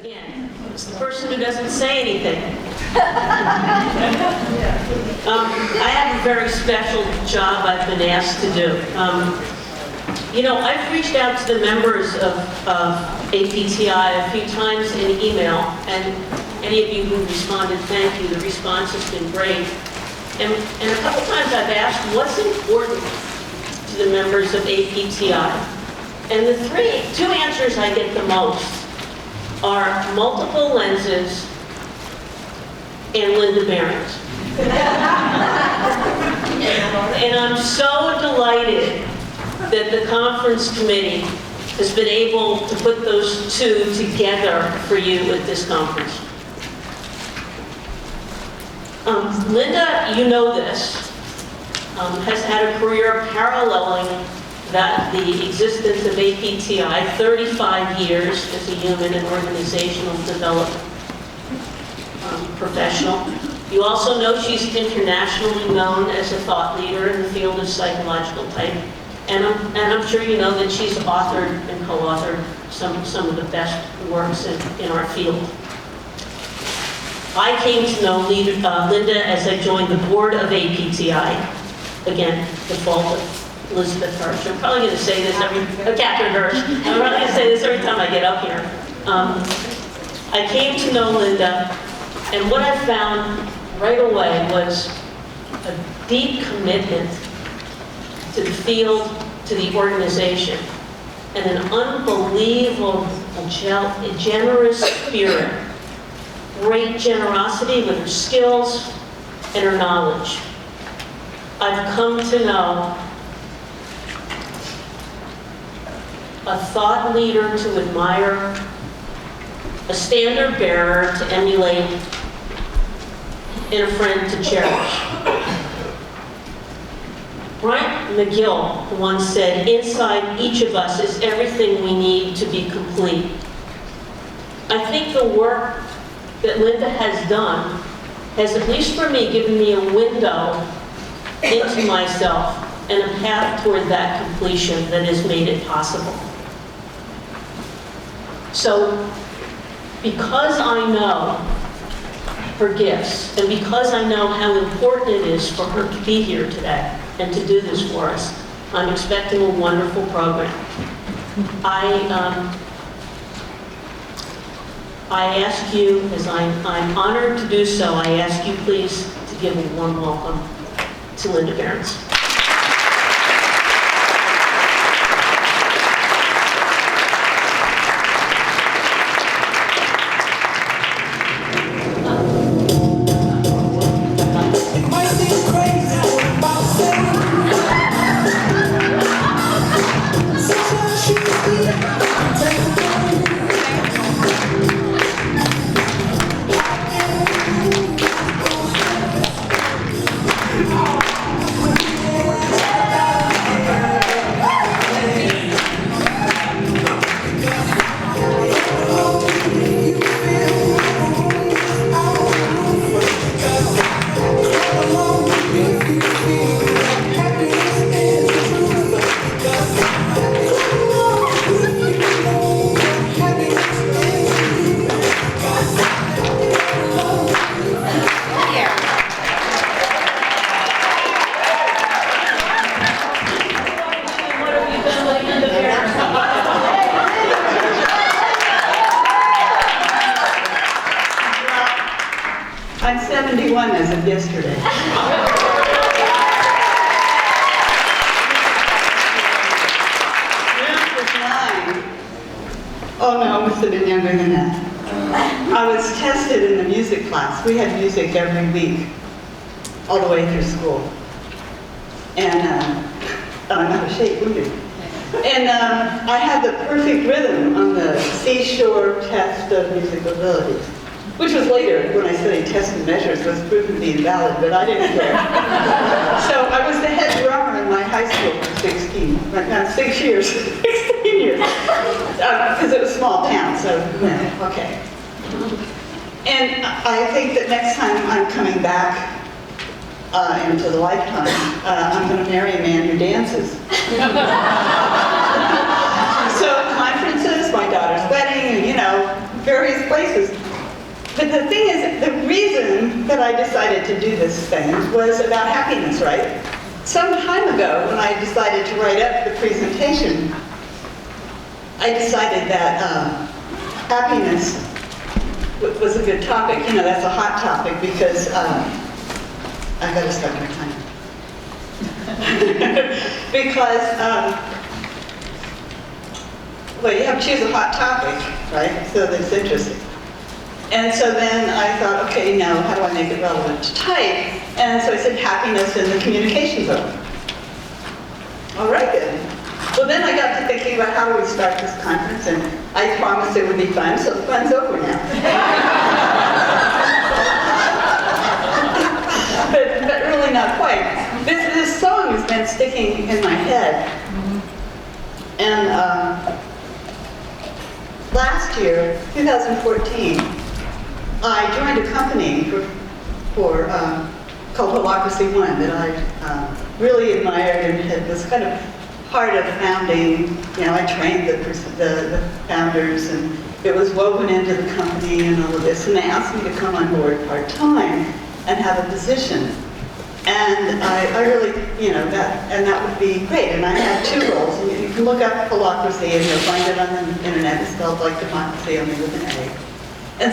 Again, it's the person who doesn't say anything. I have a very special job I've been asked to do. I've reached out to the members of APTi a few times in email, and any of you who responded, thank you. The response has been great. And a couple times I've asked, what's important to the members of APTi? And the two answers I get the most are multiple lenses and Linda Berens. And I'm so delighted that the conference committee has been able to put those two together for you at this conference. Linda, you know this, has had a career paralleling the existence of APTi, 35 years as a human and organizational development professional. You also know she's internationally known as a thought leader in the field of psychological type. And I'm sure you know that she's authored and co-authored some of the best works in our field. I came to know Linda as I joined the board of APTi. Again, the fault of Elizabeth Hirsch. I'm probably going to say this Catherine Hirsch. I'm probably going to say this every time I get up here. I came to know Linda, and what I found right away was a deep commitment to the field, to the organization, and an unbelievable, generous spirit. Great generosity with her skills and her knowledge. I've come to know a thought leader to admire, a standard bearer to emulate, and a friend to cherish. Bryant McGill once said, "Inside each of us is everything we need to be complete." I think the work that Linda has done has, at least for me, given me a window into myself and a path toward that completion that has made it possible. So, because I know her gifts, and because I know how important it is for her to be here today and to do this for us, I'm expecting a wonderful program. I ask you, as I'm honored to do so, I ask you please to give a warm welcome to Linda Berens. I'm 71 as of yesterday. Ruth was 9. Oh no, I must have been younger than that. I was tested in the music class. We had music every week, all the way through school. And I'm out of shape, wouldn't you? And I had the perfect rhythm on the seashore test of musical abilities, which was later, when I studied tests and measures, was proven to be invalid, but I didn't care. So I was the head drummer in my high school for 6 years, 16 years, because it was a small town, so, okay. And I think that next time I'm coming back into the lifetime, I'm going to marry a man who dances. So my princess, my daughter's wedding, and various places. But the thing is, the reason that I decided to do this thing was about happiness, right? Some time ago, when I decided to write up the presentation, I decided that happiness was a good topic. You know, that's a hot topic because I got to start my time. Because, well, you have to choose a hot topic, right? So that's interesting. And so then I thought, okay, now how do I make it relevant to type? And so I said happiness in the communication zone. All right then. Well, then I got to thinking about how do we start this conference, and I promised it would be fun, so the fun's over now. but really not quite. This song has been sticking in my head. And last year, 2014, I joined a company called Holacracy One that I really admired and was kind of part of founding. You know, I trained the founders, and it was woven into the company and all of this. And they asked me to come on board part-time and have a position. And I really, you know, that would be great. And I had two roles. And you can look up Holacracy and you'll find it on the internet. It's spelled like democracy, only with an A. And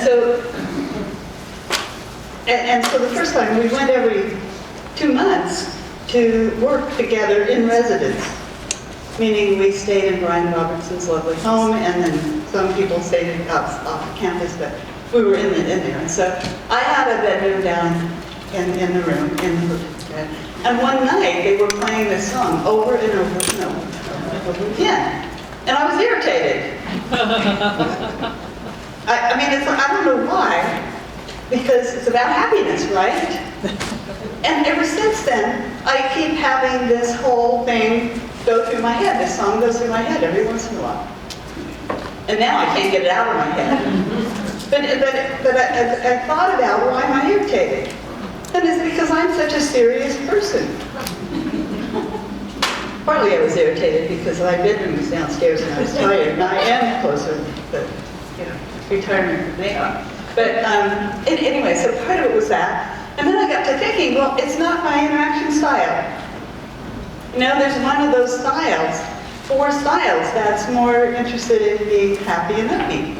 so the first time we went every 2 months to work together in residence, meaning we stayed in Brian Robertson's lovely home, and then some people stayed off the campus, but we were in there. And so I had a bedroom down in the room, and one night they were playing this song over and over and over again, and I was irritated. I mean, I don't know why, because it's about happiness, right? And ever since then, I keep having this whole thing go through my head. This song goes through my head every once in a while. And now I can't get it out of my head. But I thought about why am I irritated? And it's because I'm such a serious person. Partly I was irritated because my bedroom was downstairs and I was tired, and I am closer, but you know, retirement than they are. But anyway, so part of it was that. And then I got to thinking, well, it's not my interaction style. You know, there's one of those styles, 4 styles, that's more interested in being happy and upbeat.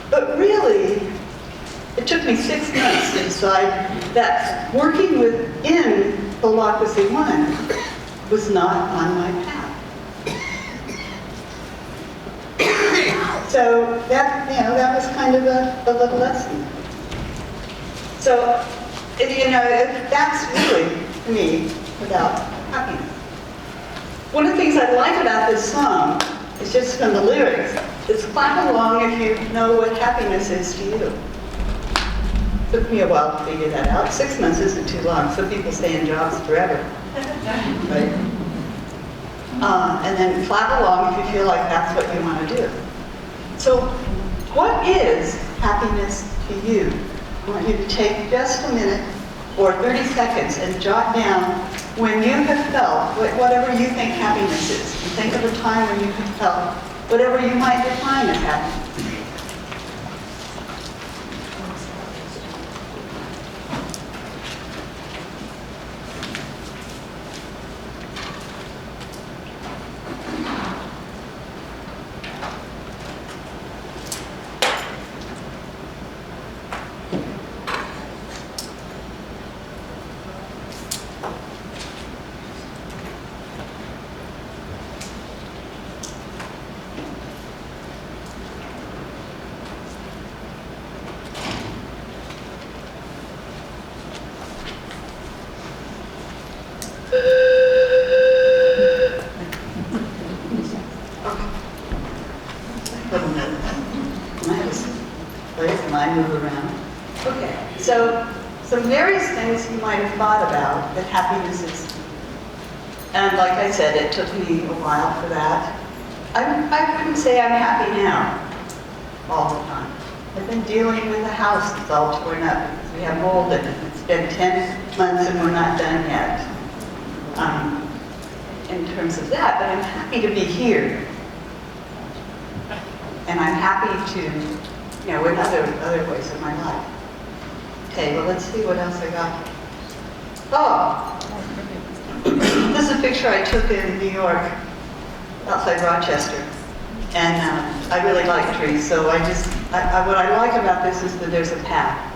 But really, it took me 6 months to decide that working within Holacracy One was not on my path. So that, you know, that was kind of a little lesson. So, you know, that's really me about happiness. One of the things I like about this song is just from the lyrics, is clap along if you know what happiness is to you. Took me a while to figure that out. 6 months isn't too long. Some people stay in jobs forever. Right? And then clap along if you feel like that's what you want to do. So, what is happiness to you? I want you to take just a minute or 30 seconds and jot down when you have felt whatever you think happiness is. And think of a time when you have felt whatever you might define as happiness. Some various things you might have thought about that happiness is. And like I said, it took me a while for that. I wouldn't say I'm happy now all the time. I've been dealing with a house that's all torn up because we have mold in it. It's been 10 months and we're not done yet in terms of that, but I'm happy to be here. And I'm happy to, in other ways of my life. Okay, well, let's see what else I got. Oh, this is a picture I took in New York, outside Rochester. And I really like trees, so what I like about this is that there's a path.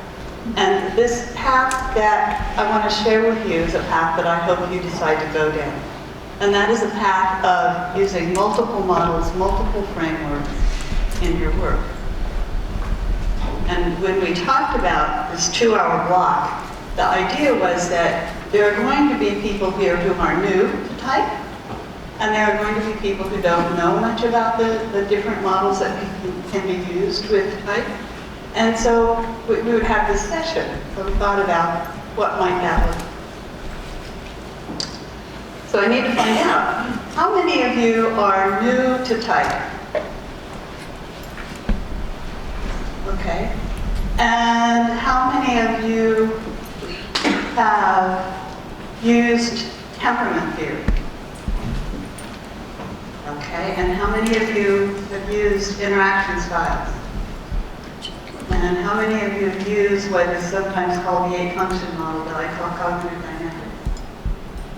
And this path that I want to share with you is a path that I hope you decide to go down. And that is a path of using multiple models, multiple frameworks in your work. And when we talked about this 2-hour block, the idea was that there are going to be people here who are new to type, and there are going to be people who don't know much about the different models that can be used with type. And so we would have this session. So we thought about what might that look like. So I need to find out, how many of you are new to type? Okay. And how many of you have used temperament theory? Okay. And how many of you have used interaction styles? And how many of you have used what is sometimes called the 8-function model that I call cognitive dynamics?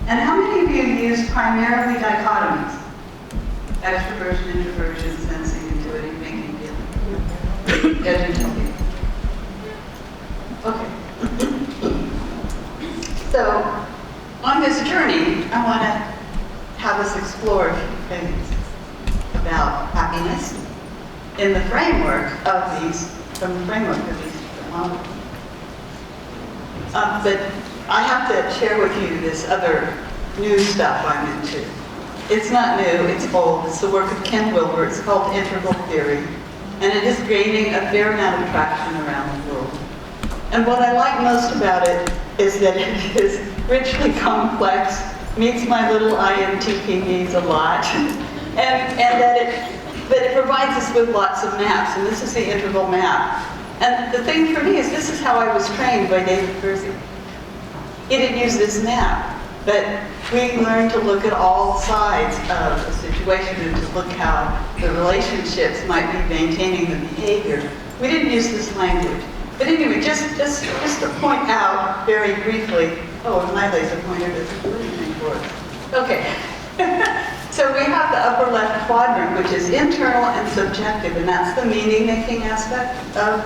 And how many of you have used primarily dichotomies? Extroversion, introversion, sensing, intuiting, thinking, feeling. Judging, okay. So, on this journey, I want to have us explore a few things about happiness in the framework of these, from the framework of these different models. But I have to share with you this other new stuff I'm into. It's not new, it's old. It's the work of Ken Wilber. It's called integral theory. And it is gaining a fair amount of traction around the world. And what I like most about it is that it is richly complex, meets my little IMTP needs a lot, and that it provides us with lots of maps. And this is the integral map. And the thing for me is this is how I was trained by David Kersey. He didn't use this map, but we learned to look at all sides of a situation and to look how the relationships might be maintaining the behavior. We didn't use this language. But anyway, just to point out very briefly, oh, my laser pointer doesn't do anything for us. Okay. So we have the upper left quadrant, which is internal and subjective, and that's the meaning-making aspect of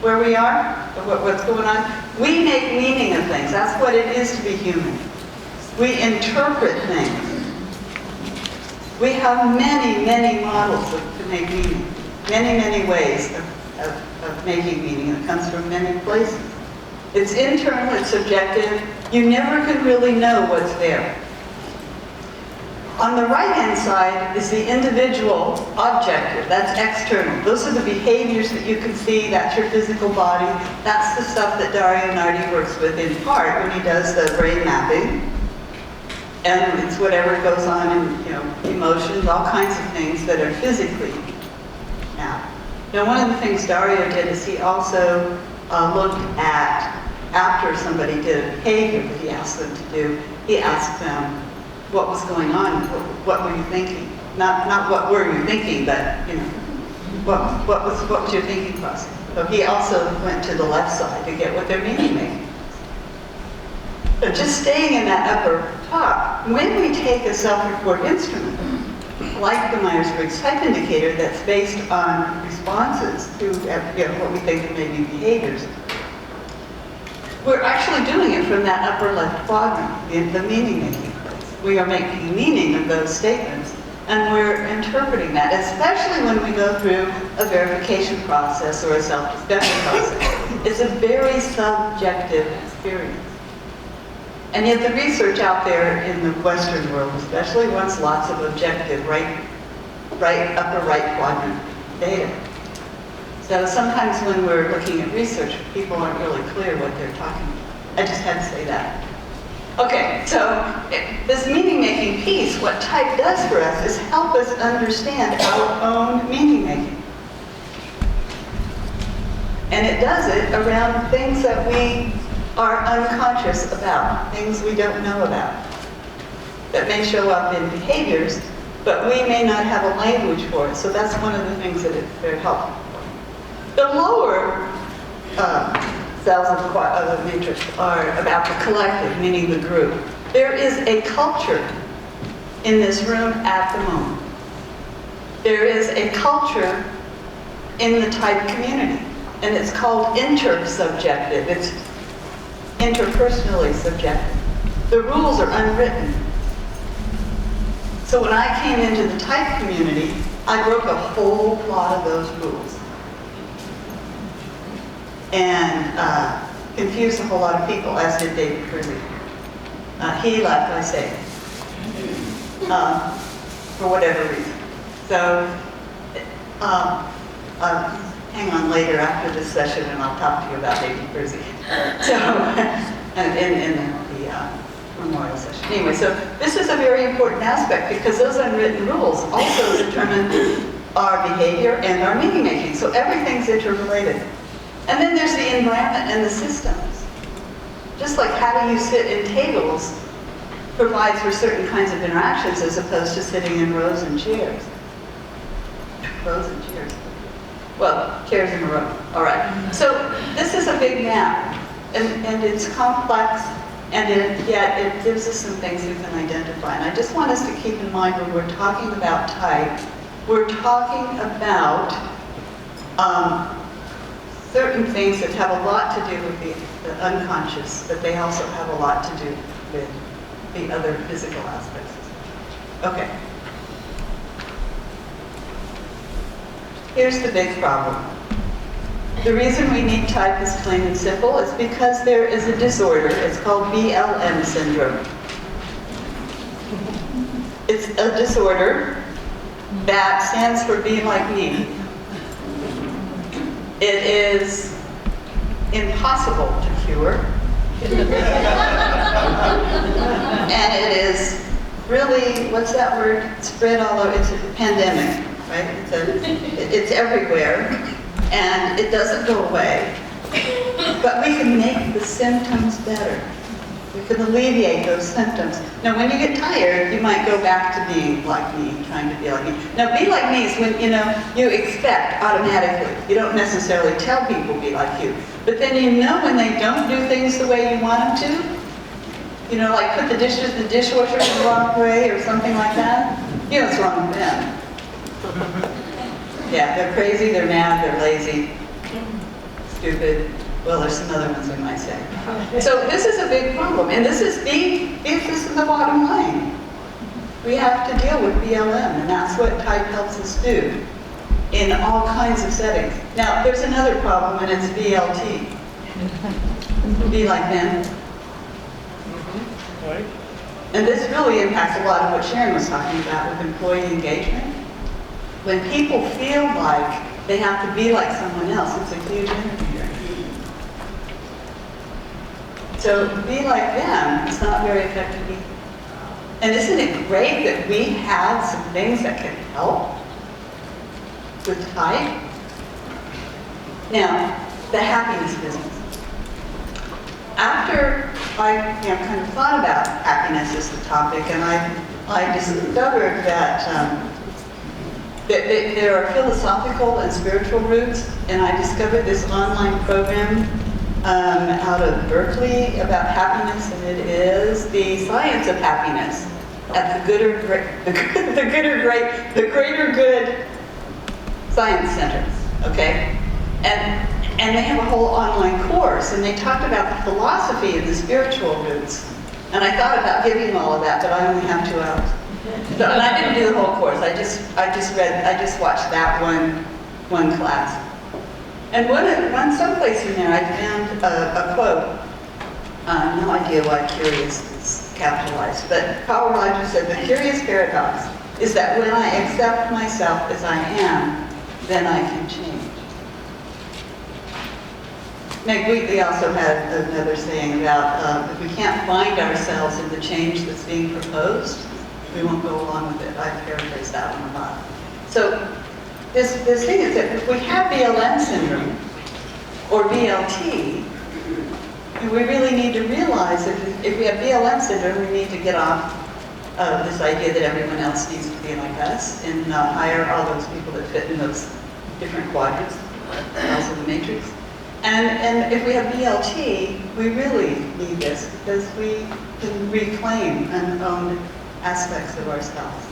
where we are, of what's going on. We make meaning of things. That's what it is to be human. We interpret things. We have many, many models to make meaning. Many, many ways of making meaning. It comes from many places. It's internal, it's subjective. You never can really know what's there. On the right-hand side is the individual objective. That's external. Those are the behaviors that you can see. That's your physical body. That's the stuff that Dario Nardi works with in part when he does the brain mapping. And it's whatever goes on in, emotions, all kinds of things that are physically mapped. Now, one of the things Dario did is he also looked at, after somebody did a behavior that he asked them to do, he asked them, what was going on? What were you thinking? Not what were you thinking, but what was your thinking process? So he also went to the left side to get what their meaning making. So just staying in that upper top, when we take a self-report instrument, like the Myers-Briggs Type Indicator that's based on responses to what we think may be behaviors, we're actually doing it from that upper left quadrant, the meaning making. We are making meaning of those statements, and we're interpreting that, especially when we go through a verification process or a self-discovery process. It's a very subjective experience. And yet the research out there in the Western world especially wants lots of objective upper right quadrant data. So sometimes when we're looking at research, people aren't really clear what they're talking about. I just had to say that. Okay, so this meaning-making piece, what type does for us is help us understand our own meaning-making. And it does it around things that we are unconscious about, things we don't know about, that may show up in behaviors but we may not have a language for it, so that's one of the things that it's very helpful. The lower cells of the matrix are about the collective, meaning the group. There is a culture in this room at the moment. There is a culture in the type community, and it's called intersubjective. It's interpersonally subjective. The rules are unwritten. So when I came into the type community, I broke a whole lot of those rules. And confused a whole lot of people, as did David Curley. He left, I say, for whatever reason. So, hang on later after this session and I'll talk to you about David Curley. So, in the memorial session. Anyway, so this is a very important aspect because those unwritten rules also determine our behavior and our meaning making. So everything's interrelated. And then there's the environment and the systems. Just like how you sit in tables provides for certain kinds of interactions as opposed to sitting in rows and chairs. Rows and chairs. Well, chairs in a row. All right. So this is a big map, and it's complex, and yet it gives us some things we can identify. And I just want us to keep in mind when we're talking about type, we're talking about certain things that have a lot to do with the unconscious, but they also have a lot to do with the other physical aspects. Okay. Here's the big problem. The reason we need type is plain and simple. It's because there is a disorder. It's called BLM syndrome. It's a disorder that stands for be like me. It is impossible to cure. And it is really, what's that word? Spread all over. It's a pandemic, right? It's everywhere, and it doesn't go away. But we can make the symptoms better. We can alleviate those symptoms. Now, when you get tired, you might go back to being like me, trying to be like me. Now, be like me is when, you expect automatically. You don't necessarily tell people be like you. But then you know when they don't do things the way you want them to. Like put the dishes in the dishwasher in the wrong way or something like that. You know what's wrong with them. Yeah, they're crazy, they're mad, they're lazy, stupid. Well, there's some other ones we might say. So this is a big problem, and this is the bottom line. We have to deal with BLM, and that's what type helps us do in all kinds of settings. Now, there's another problem, and it's BLT. Be like them. Right. And this really impacts a lot of what Sharon was talking about with employee engagement. When people feel like they have to be like someone else, it's a huge interference. So be like them, it's not very effective either. And isn't it great that we have some things that can help with type? Now, the happiness business. After I kind of thought about happiness as the topic, and I discovered that there are philosophical and spiritual roots, and I discovered this online program out of Berkeley about happiness, and it is the science of happiness at the Greater Good Science Center, okay? And they have a whole online course, and they talked about the philosophy and the spiritual roots. And I thought about giving all of that, but I only have 2 hours. So, and I didn't do the whole course. I just watched that one class. And someplace in there, I found a quote. No idea why curious is capitalized, but Carl Rogers said, "The curious paradox is that when I accept myself as I am, then I can change." Meg Wheatley also had another saying about if we can't find ourselves in the change that's being proposed, we won't go along with it. I paraphrased that one a lot. So this thing is that if we have BLM syndrome or BLT, we really need to realize that if we have BLM syndrome, we need to get off this idea that everyone else needs to be like us and not hire all those people that fit in those different quadrants, also the matrix. And if we have BLT, we really need this because we can reclaim unowned aspects of ourselves.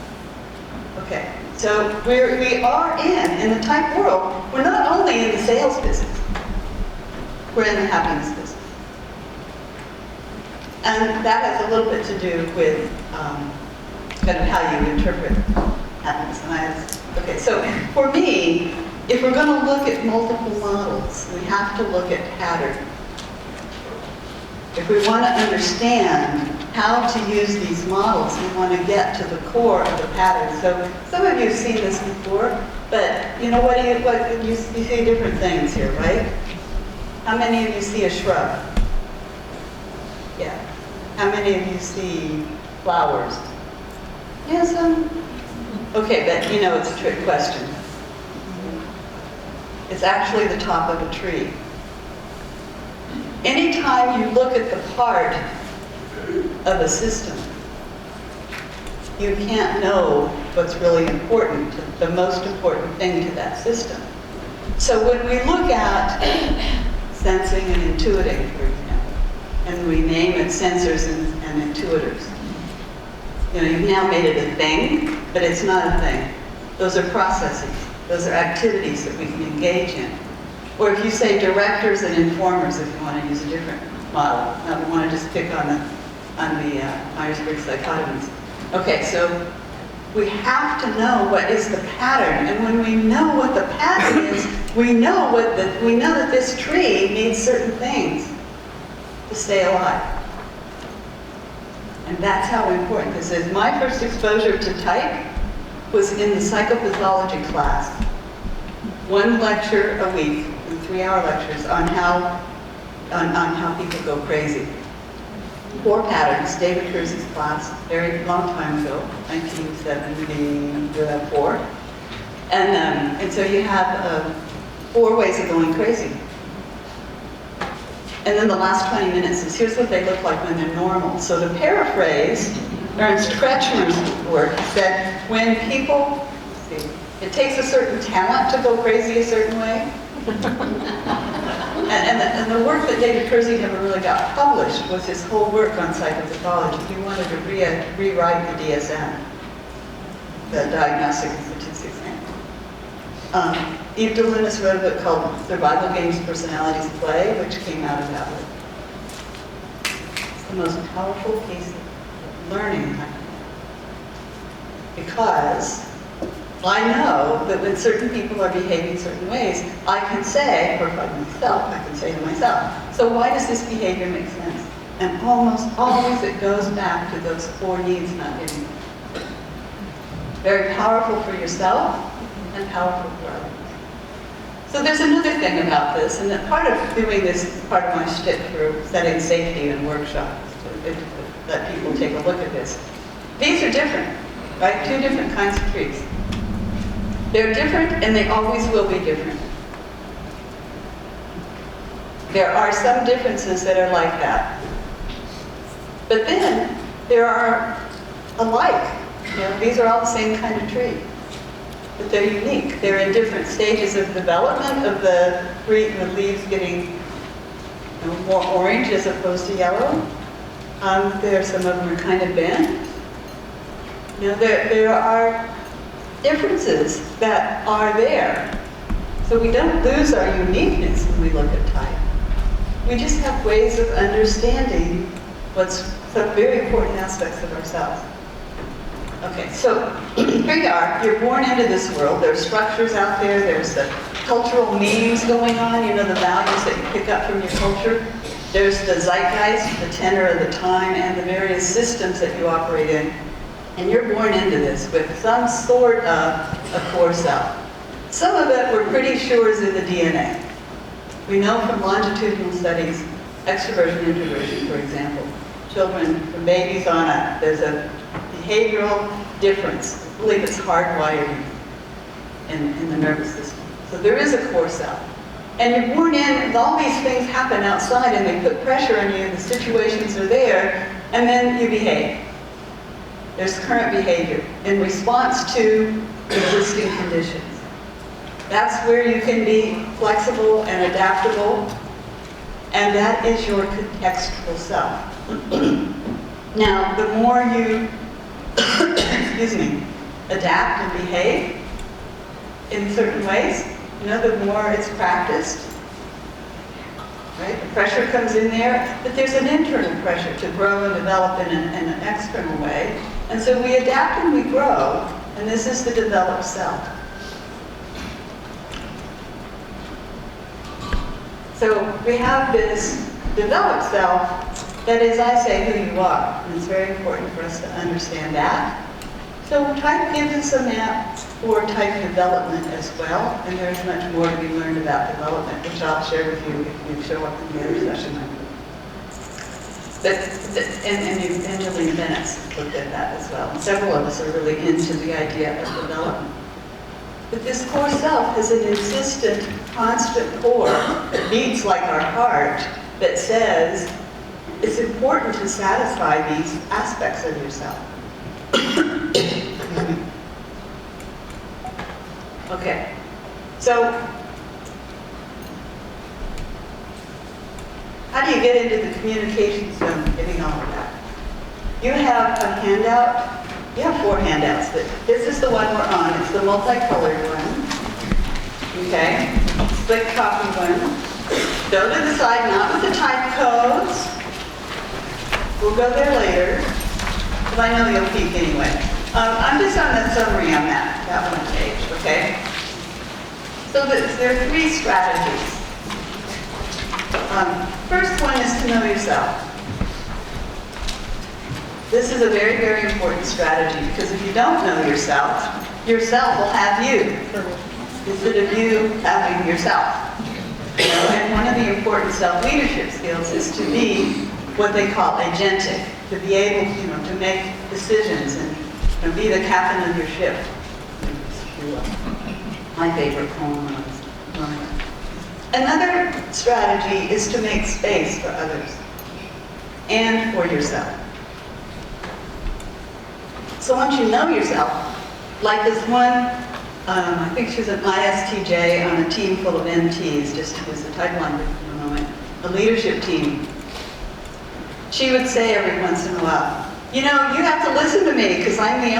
Okay, so we are in the type world, we're not only in the sales business, we're in the happiness business. And that has a little bit to do with kind of how you interpret happiness. Okay, so for me, if we're going to look at multiple models, we have to look at pattern. If we want to understand how to use these models, we want to get to the core of the pattern. So some of you have seen this before, but you know what you see different things here, right? How many of you see a shrub? Yeah. How many of you see flowers? Yeah, some. Okay, but you know it's a trick question. It's actually the top of a tree. Anytime you look at the part of a system, you can't know what's really important, the most important thing to that system. So when we look at sensing and intuiting, for example, and we name it sensors and intuitors, you know, you've now made it a thing, but it's not a thing. Those are processes. Those are activities that we can engage in. Or if you say directors and informers, if you want to use a different model. I don't want to just pick on the Myers-Briggs dichotomies. Okay, so we have to know what is the pattern, and when we know what the pattern is, we know that this tree needs certain things to stay alive. And that's how important this is. My first exposure to type was in the psychopathology class. One lecture a week, 3-hour lectures on how people go crazy. 4 patterns, David Kersey's class, very long time ago, 1974. And so you have 4 ways of going crazy. And then the last 20 minutes is, here's what they look like when they're normal. So to paraphrase Ernst Kretschmer's work, he said, when people, it takes a certain talent to go crazy a certain way. and the work that David Kersey never really got published was his whole work on psychopathology. He wanted to rewrite the DSM, the Diagnostic and Statistics Manual. Eve DeLunas wrote a book called Survival Games Personalities Play, which came out of that book. It's the most powerful piece of learning, because I know that when certain people are behaving certain ways, I can say, or by myself, I can say to myself, so why does this behavior make sense? And almost always it goes back to those 4 needs not getting met. Very powerful for yourself and powerful for others. So there's another thing about this, and that part of doing this is part of my shtick for setting safety in workshops, to let people take a look at this. These are different, right? 2 different kinds of trees. They're different, and they always will be different. There are some differences that are like that. But then, there are alike. You know, these are all the same kind of tree. But they're unique. They're in different stages of development of the leaves getting more orange as opposed to yellow. Some of them are kind of bent. You know, there are differences that are there. So we don't lose our uniqueness when we look at type. We just have ways of understanding what's some very important aspects of ourselves. Okay, so here you are. You're born into this world. There's structures out there. There's the cultural memes going on, you know, the values that you pick up from your culture. There's the zeitgeist, the tenor of the time, and the various systems that you operate in. And you're born into this with some sort of a core self. Some of it we're pretty sure is in the DNA. We know from longitudinal studies, extroversion, introversion, for example. Children, from babies on up, there's a behavioral difference. I believe it's hardwired in the nervous system. So there is a core self. And you're born in, and all these things happen outside, and they put pressure on you, and the situations are there, and then you behave. there's current behavior in response to existing conditions. That's where you can be flexible and adaptable, and that is your contextual self. Now, the more you, excuse me, adapt and behave in certain ways, the more it's practiced, right? The pressure comes in there, but there's an internal pressure to grow and develop in an external way. And so we adapt and we grow, and this is the developed self. So we have this developed self that is, I say, who you are. And it's very important for us to understand that. So type gives us a map for type development as well, and there's much more to be learned about development, which I'll share with you if you show up in the other session. And Angeline Bennett's looked at that as well. And several of us are really into the idea of development. But this core self is an insistent, constant core that beats like our heart that says it's important to satisfy these aspects of yourself. Okay, so how do you get into the communication zone, getting all of that? You have a handout. You have 4 handouts. This is the one we're on. It's the multicolored one. Okay, split copy one. Go to the side, not with the type codes. We'll go there later, but I know you'll peek anyway. I'm just on the summary on that one page, okay? So there are 3 strategies. First one is to know yourself. This is a very, very important strategy because if you don't know yourself will have you instead of you having yourself. And one of the important self-leadership skills is to be what they call agentic, to be able, to make decisions and be the captain of your ship. My favorite poem when I was growing up. Another strategy is to make space for others and for yourself. So once you know yourself, like this one, I think she was an ISTJ on a team full of MTs, just as a type 1 for a moment, a leadership team. She would say every once in a while, you have to listen to me because I'm the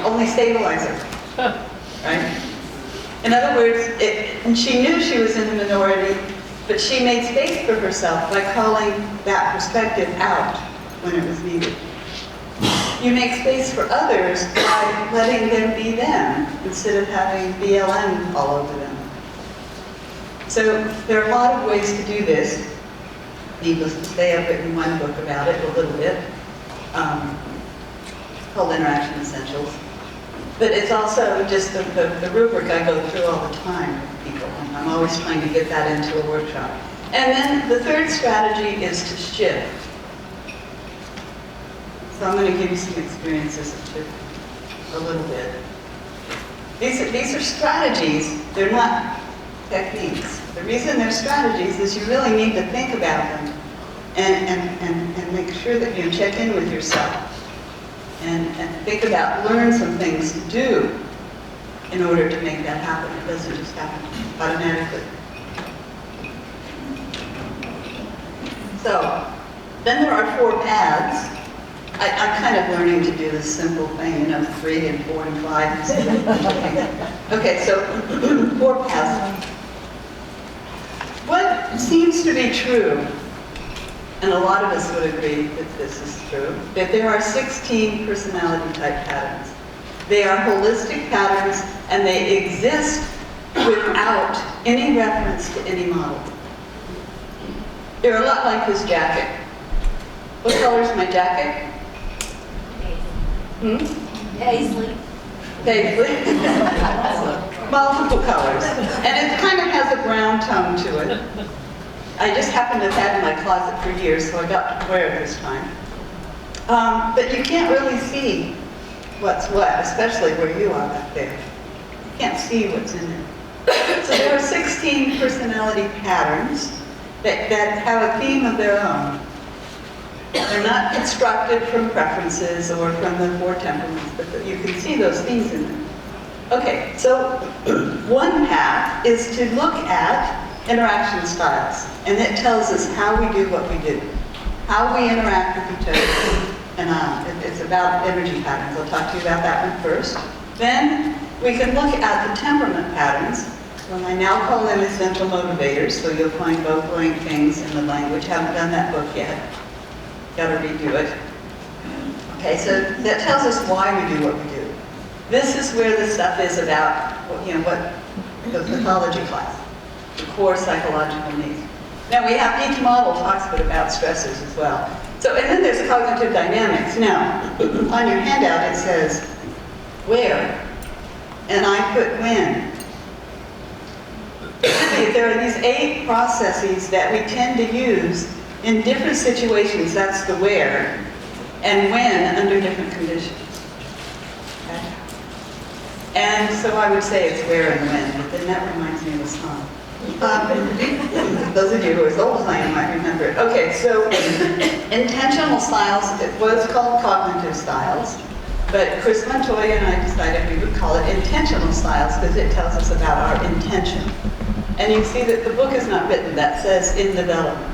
only stabilizer, right? In other words, and she knew she was in the minority, but she made space for herself by calling that perspective out when it was needed. You make space for others by letting them be them instead of having BLM all over them. So there are a lot of ways to do this. Needless to say, I've written one book about it a little bit, called Interaction Essentials. But it's also just the rubric I go through all the time with people. And I'm always trying to get that into a workshop. And then the third strategy is to shift. So I'm going to give you some experiences of shift a little bit. These are strategies. They're not techniques. The reason they're strategies is you really need to think about them and make sure that you check in with yourself and think about, learn some things to do in order to make that happen. It doesn't just happen automatically. So, then there are 4 paths. I'm kind of learning to do this simple thing, 3 and 4 and 5. Okay, so 4 paths. What seems to be true, and a lot of us would agree that this is true, that there are 16 personality type patterns. They are holistic patterns, and they exist without any reference to any model. They're a lot like this jacket. What color is my jacket? Paisley. Paisley. Multiple colors. And it kind of has a brown tone to it. I just happened to have had it in my closet for years, so I got to wear it this time. But you can't really see what's what, especially where you are back there. You can't see what's in there. So there are 16 personality patterns that have a theme of their own. They're not constructed from preferences or from the four temperaments, but you can see those themes in them. Okay, so one path is to look at interaction styles, and it tells us how we do what we do, how we interact with each other, and it's about energy patterns. I'll talk to you about that one first. Then we can look at the temperament patterns. Well, I now call them essential motivators, so you'll find both blank things in the language. Haven't done that book yet. Got to redo it. Okay, so that tells us why we do what we do. This is where the stuff is about, what the pathology class, the core psychological needs. Now we have, each model talks a bit about stressors as well. So, and then there's cognitive dynamics. Now, on your handout it says, where, and I put when. There are these 8 processes that we tend to use in different situations, that's the where, and when under different conditions. Okay? And so I would say it's where and when, but then that reminds me of a song. Those of you who are as old as I am might remember it. Okay, so intentional styles, it was called cognitive styles, but Chris Montoya and I decided we would call it intentional styles because it tells us about our intention. And you see that the book is not written, that says in development.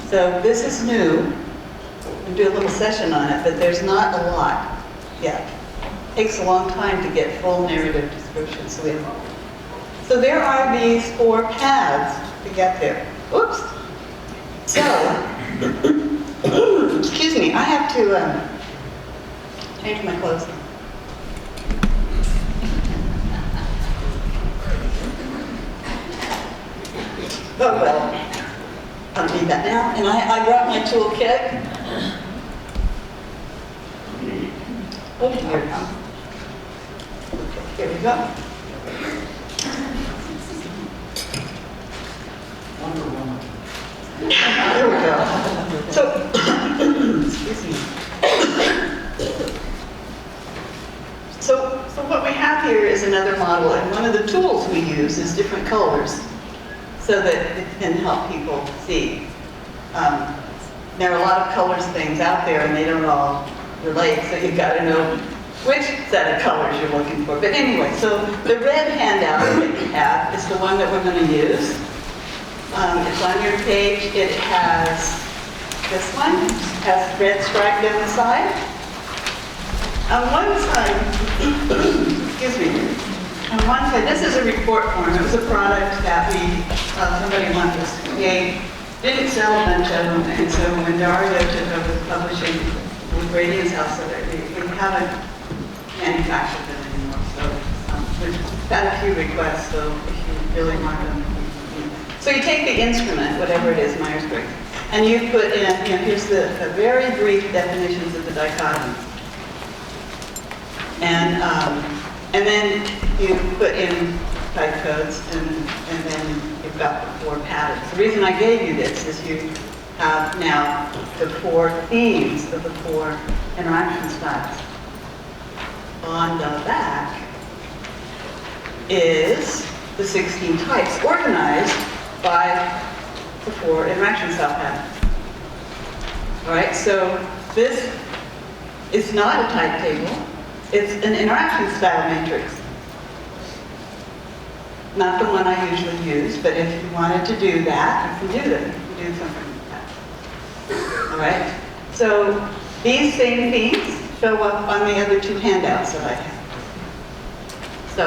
So this is new. We'll do a little session on it, but there's not a lot yet. It takes a long time to get full narrative descriptions. So there are these 4 paths to get there. Oops. So, excuse me, I have to change my clothes. Oh well. I'll need that now. And I brought my toolkit. Oh dear. Okay, here we go. There we go. So, excuse me. So what we have here is another model, and one of the tools we use is different colors, so that it can help people see. There are a lot of colors things out there and they don't all relate, so you've got to know which set of colors you're looking for. But anyway, so the red handout that you have is the one that we're going to use. It's on your page. It has this one, has red stripe down the side. On one side, excuse me, on one side, this is a report form. It was a product that somebody wanted us to create. Didn't sell a bunch of them, and so when Dario took over publishing with Radiant's house, so that we haven't manufactured them anymore. So we've got a few requests, so if you really want them. So you take the instrument, whatever it is, Myers-Briggs, and you put in, here's the very brief definitions of the dichotomy. And then you put in type codes, and then you've got the 4 patterns. The reason I gave you this is you have now the 4 themes of the 4 interaction styles. On the back is the 16 types organized by the 4 interaction style patterns. All right, so this is not a type table. It's an interaction style matrix. Not the one I usually use, but if you wanted to do that, you can do that. You can do something like that. All right? So these same themes show up on the other 2 handouts that I have. So,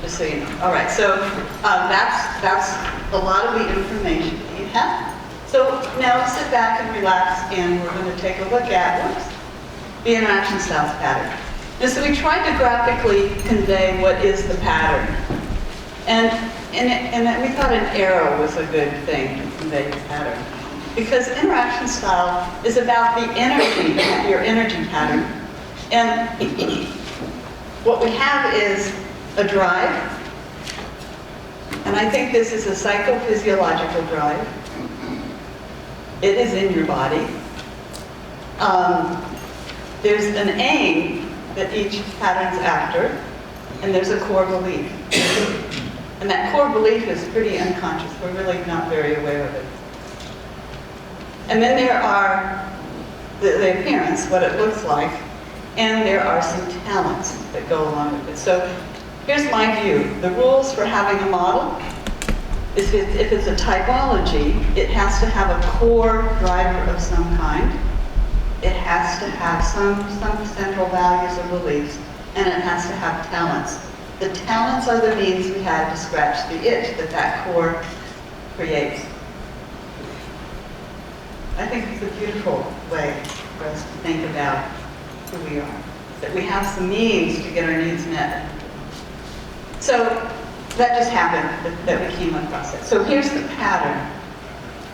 just so you know. All right, so that's a lot of the information that you have. So now sit back and relax, and we're going to take a look at, the interaction styles pattern. And so we tried to graphically convey what is the pattern. And we thought an arrow was a good thing to convey the pattern. Because interaction style is about the energy, your energy pattern. And what we have is a drive. And I think this is a psychophysiological drive. It is in your body. There's an aim that each pattern's after, and there's a core belief. And that core belief is pretty unconscious. We're really not very aware of it. And then there are the appearance, what it looks like, and there are some talents that go along with it. So here's my view. The rules for having a model is if it's a typology, it has to have a core driver of some kind. It has to have some central values or beliefs, and it has to have talents. The talents are the means we have to scratch the itch that core creates. I think it's a beautiful way for us to think about who we are, that we have some means to get our needs met. So that just happened, that we came across it. So here's the pattern.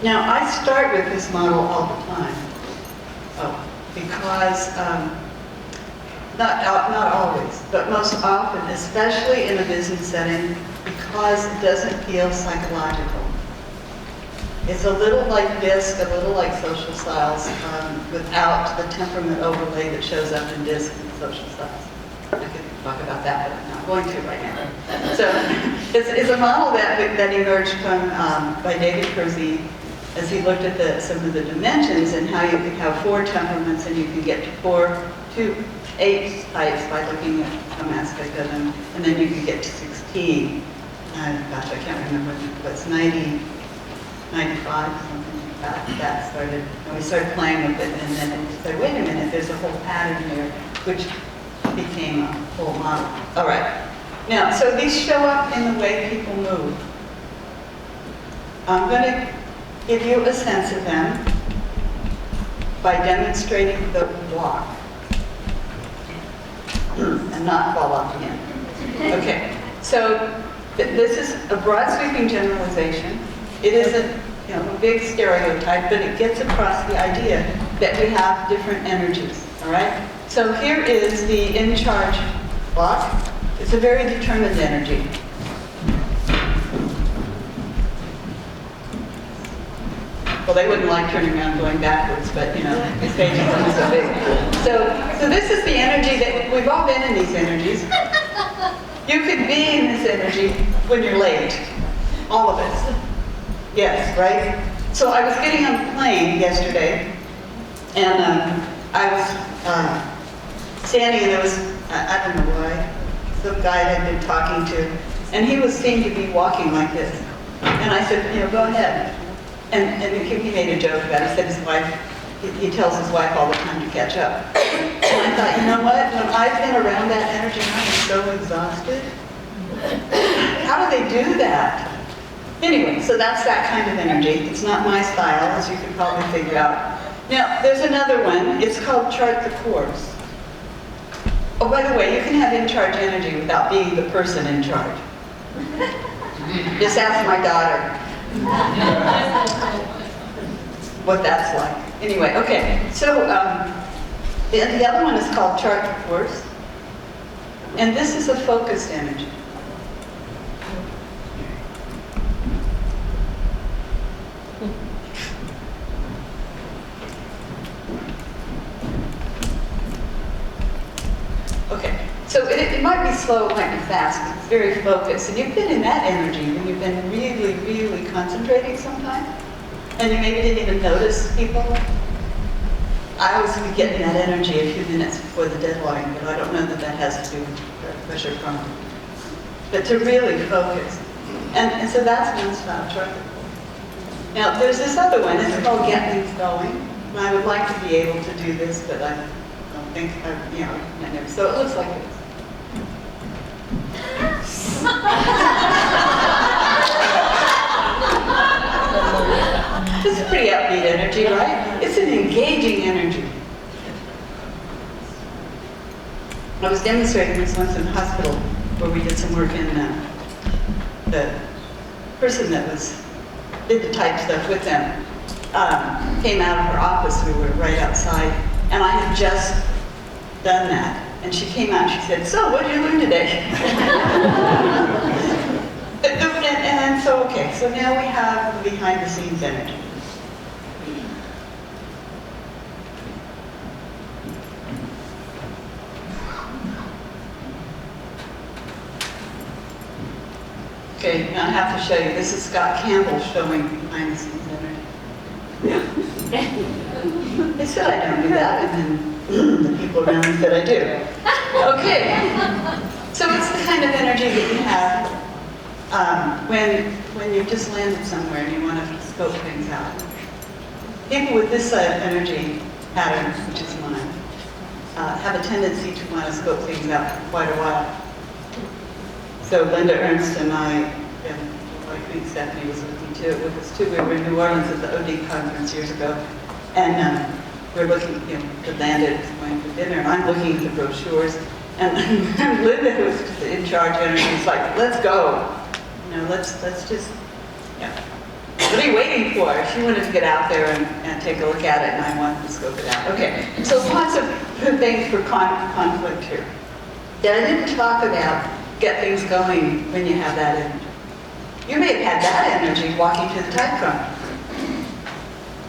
Now, I start with this model all the time. Because, not always, but most often, especially in a business setting, because it doesn't feel psychological. It's a little like DISC, a little like social styles, without the temperament overlay that shows up in DISC and social styles. I could talk about that, but I'm not going to right now. So it's a model that emerged from by David Perzine as he looked at some of the dimensions and how you can have 4 temperaments and you can get to 8 types by looking at some aspect of them, and then you can get to 16. Gosh, I can't remember what's 90. 95, something like that started, and we started playing with it, and then we said, wait a minute, there's a whole pattern here, which became a whole model. All right. Now, so these show up in the way people move. I'm going to give you a sense of them by demonstrating the block, and not fall off again. Okay, so this is a broad sweeping generalization. It isn't, a big stereotype, but it gets across the idea that we have different energies, all right? So here is the in charge block. It's a very determined energy. Well, they wouldn't like turning around and going backwards, but these pages are so big. So this is the energy that we've all been in these energies. You could be in this energy when you're late, all of us. Yes, right? So I was getting on the plane yesterday, and I was standing, and there was, I don't know why, some guy I'd been talking to, and he seemed to be walking like this. And I said, go ahead. And he made a joke about it. He said his wife, he tells his wife all the time to catch up. And I thought, you know what? When I've been around that energy, I'm so exhausted. How do they do that? Anyway, so that's that kind of energy. It's not my style, as you can probably figure out. Now, there's another one. It's called chart the course. Oh, by the way, you can have in-charge energy without being the person in charge. Just ask my daughter what that's like. Anyway, okay. So the other one is called chart the course. And this is a focused energy. Okay, so it might be slow, it might be fast, but it's very focused. And you've been in that energy when you've been really, really concentrating sometimes, and you maybe didn't even notice people. I always be getting that energy a few minutes before the deadline, but I don't know that that has to do with pressure from. But to really focus. And so that's one style chart. Now, there's this other one, it's called Get Things Going. And I would like to be able to do this, but I don't think, I never. So it looks like this. This is pretty upbeat energy, right? It's an engaging energy. I was demonstrating this once in the hospital where we did some work in the person that did the type stuff with them came out of her office. We were right outside, and I had just done that. And she came out and she said, "So, what did you learn today?" and so, okay, so now we have the behind-the-scenes energy. Okay, now I have to show you. This is Scott Campbell showing behind-the-scenes energy. I said I don't do that, and then the people around me said I do. Okay, so it's the kind of energy that you have when you've just landed somewhere and you want to scope things out. People with this energy pattern, which is mine, have a tendency to want to scope things out for quite a while. So Linda Ernst and I, and I think Stephanie was with us too. We were in New Orleans at the OD conference years ago, and we're looking, we landed, going for dinner, and I'm looking at the brochures, and Linda, who's in charge of energy, is like, let's go. Let's just, what are you waiting for? She wanted to get out there and take a look at it, and I wanted to scope it out. Okay, so lots of good things for conflict here. That I didn't talk about get things going when you have that energy. You may have had that energy walking to the type drum,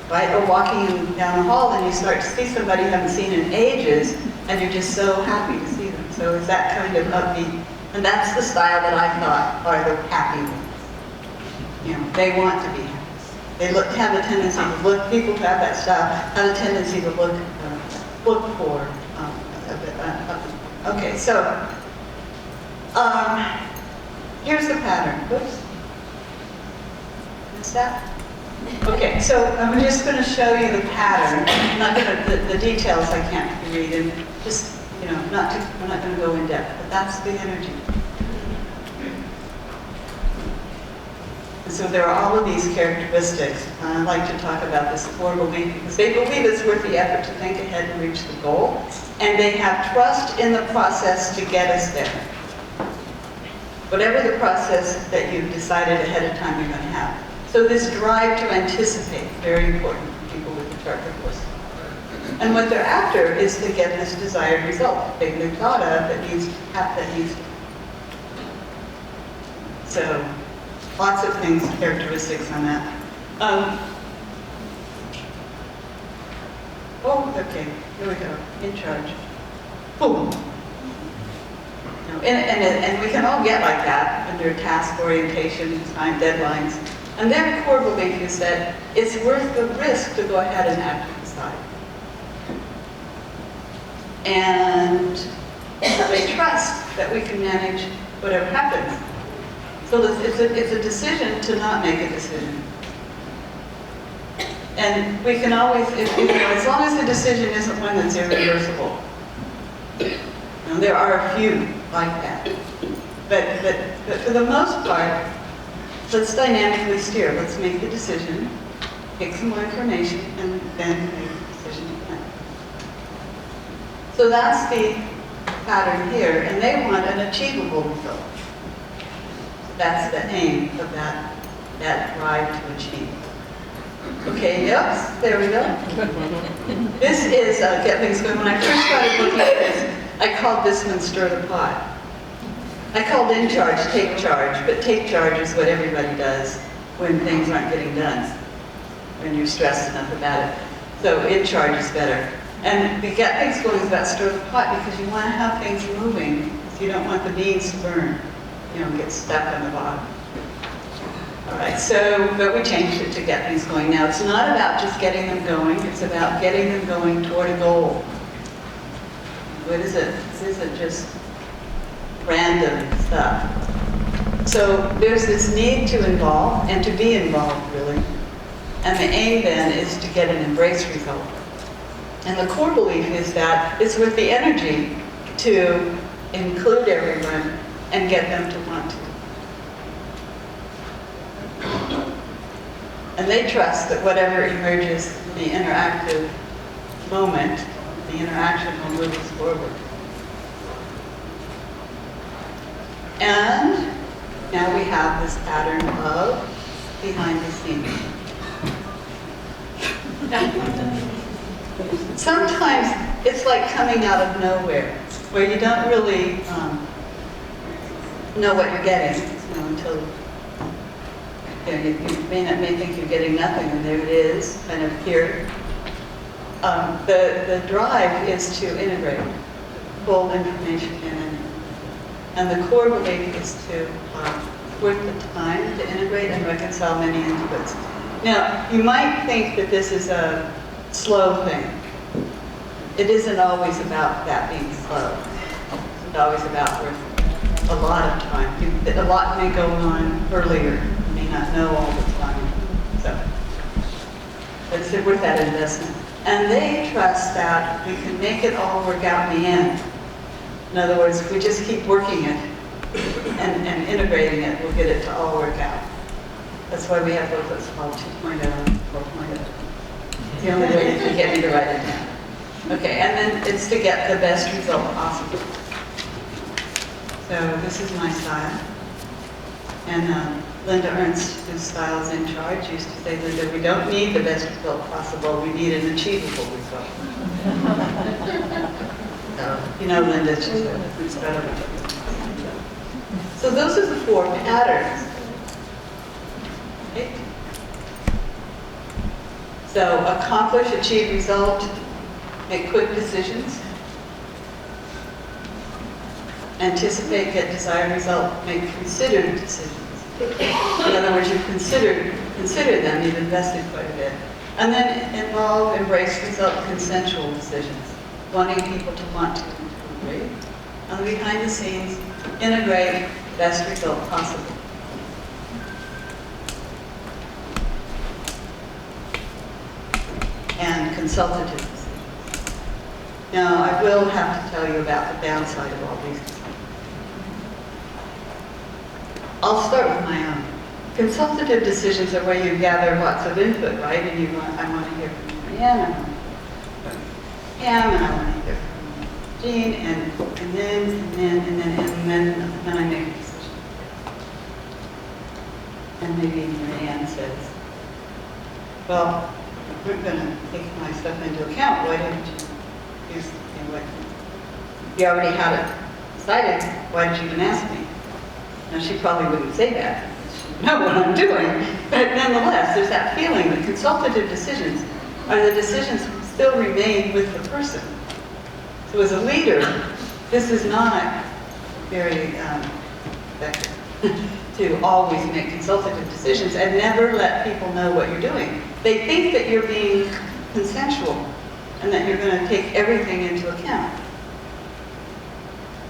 right? Or walking down the hall and you start to see somebody you haven't seen in ages and you're just so happy to see them. So it's that kind of upbeat. And that's the style that I thought are the happy ones. They want to be happy. They have a tendency to look, people who have that style have a tendency to look for okay, so here's the pattern. Whoops. What's that? Okay, so I'm just going to show you the pattern. I'm not going to, the details I can't read, and just, we're not going to go in depth, but that's the energy. And so there are all of these characteristics. I like to talk about this core belief because they believe it's worth the effort to think ahead and reach the goal, and they have trust in the process to get us there. Whatever the process that you've decided ahead of time you're going to have. So this drive to anticipate, very important for people with the chart divorce. And what they're after is to get this desired result they've thought of that needs to happen. So lots of things, characteristics on that. Okay, here we go, in charge. Boom. And we can all get like that under task orientation, time deadlines. And their core belief is that it's worth the risk to go ahead and act and decide. And they trust that we can manage whatever happens. So it's a decision to not make a decision. And we can always, as long as the decision isn't one that's irreversible. There are a few like that. But for the most part, let's dynamically steer. Let's make the decision, get some more information, and then make the decision. So that's the pattern here, and they want an achievable result. That's the aim of that drive to achieve. Okay, yes, there we go. This is get things going. When I first started looking at this, I called this one stir the pot. I called in charge, take charge, but take charge is what everybody does when things aren't getting done, when you're stressed enough about it. So in charge is better. And the get things going is about stir the pot because you want to have things moving. So you don't want the beans to burn, get stuck on the bottom. All right, but we changed it to get things going. Now it's not about just getting them going, it's about getting them going toward a goal. What is it? This isn't just random stuff. So there's this need to involve and to be involved, really. And the aim then is to get an embrace result. And the core belief is that it's worth the energy to include everyone and get them to want to. And they trust that whatever emerges in the interactive moment, the interaction will move us forward. And now we have this pattern of behind the scenes. Sometimes it's like coming out of nowhere, where you don't really know what you're getting until you may think you're getting nothing, and there it is, kind of here. The drive is to integrate, pull information in, and the core belief is to work the time to integrate and reconcile many inputs. Now, you might think that this is a slow thing. It isn't always about that being slow. It's always about worth a lot of time. A lot may go on earlier. You may not know all the time. So, it's worth that investment. And they trust that we can make it all work out in the end. In other words, if we just keep working it and integrating it, we'll get it to all work out. That's why we have both those called 2.0 and 4.0. It's the only way you can get me to write it down. Okay, and then it's to get the best result possible. So this is my style. And Linda Ernst, whose style is in charge, used to say, Linda, we don't need the best result possible, we need an achievable result. So, you know Linda, she's incredible. So those are the 4 patterns. Okay. So accomplish, achieve result, make quick decisions, anticipate, get desired result, make considered decisions. In other words, you've considered them, you've invested quite a bit. And then involve, embrace, result, consensual decisions, wanting people to want to agree. And behind the scenes, integrate best result possible. And consultative decisions. Now, I will have to tell you about the downside of all these. I'll start with my own. Consultative decisions are where you gather lots of input, right? And I want to hear from Marianne, I want to hear from Pam, and I want to hear from Jean, and then I make a decision. And maybe Marianne says, well, we're going to take my stuff into account. Why didn't you use what you already had it decided? Why did you even ask me? Now, she probably wouldn't say that. She would know what I'm doing. But nonetheless, there's that feeling that consultative decisions are the decisions that still remain with the person. So as a leader, this is not very effective to always make consultative decisions and never let people know what you're doing. They think that you're being consensual and that you're going to take everything into account.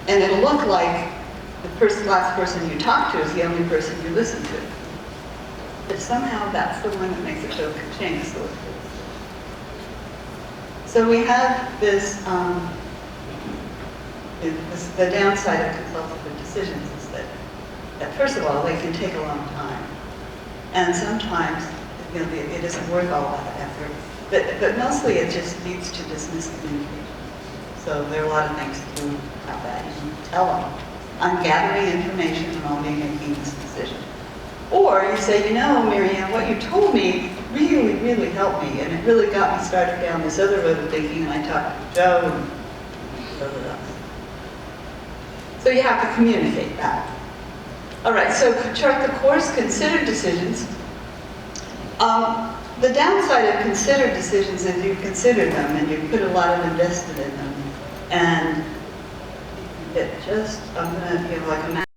And it'll look like the last person you talk to is the only person you listen to. But somehow that's the one that makes it go change so it feels. So we have this, the downside of consultative decisions is that first of all, they can take a long time. And sometimes, it isn't worth all that effort. But mostly it just leads to dismissed communication. So there are a lot of things to do about that. You can tell them, I'm gathering information and I'll be making this decision. Or you say, you know, Marianne, what you told me really, really helped me, and it really got me started down this other road of thinking, and I talked to Joe and whoever else. So you have to communicate that. All right, so chart the course, consider decisions. The downside of considered decisions is you consider them and you put a lot of invested in them, and it just, I'm going to feel like a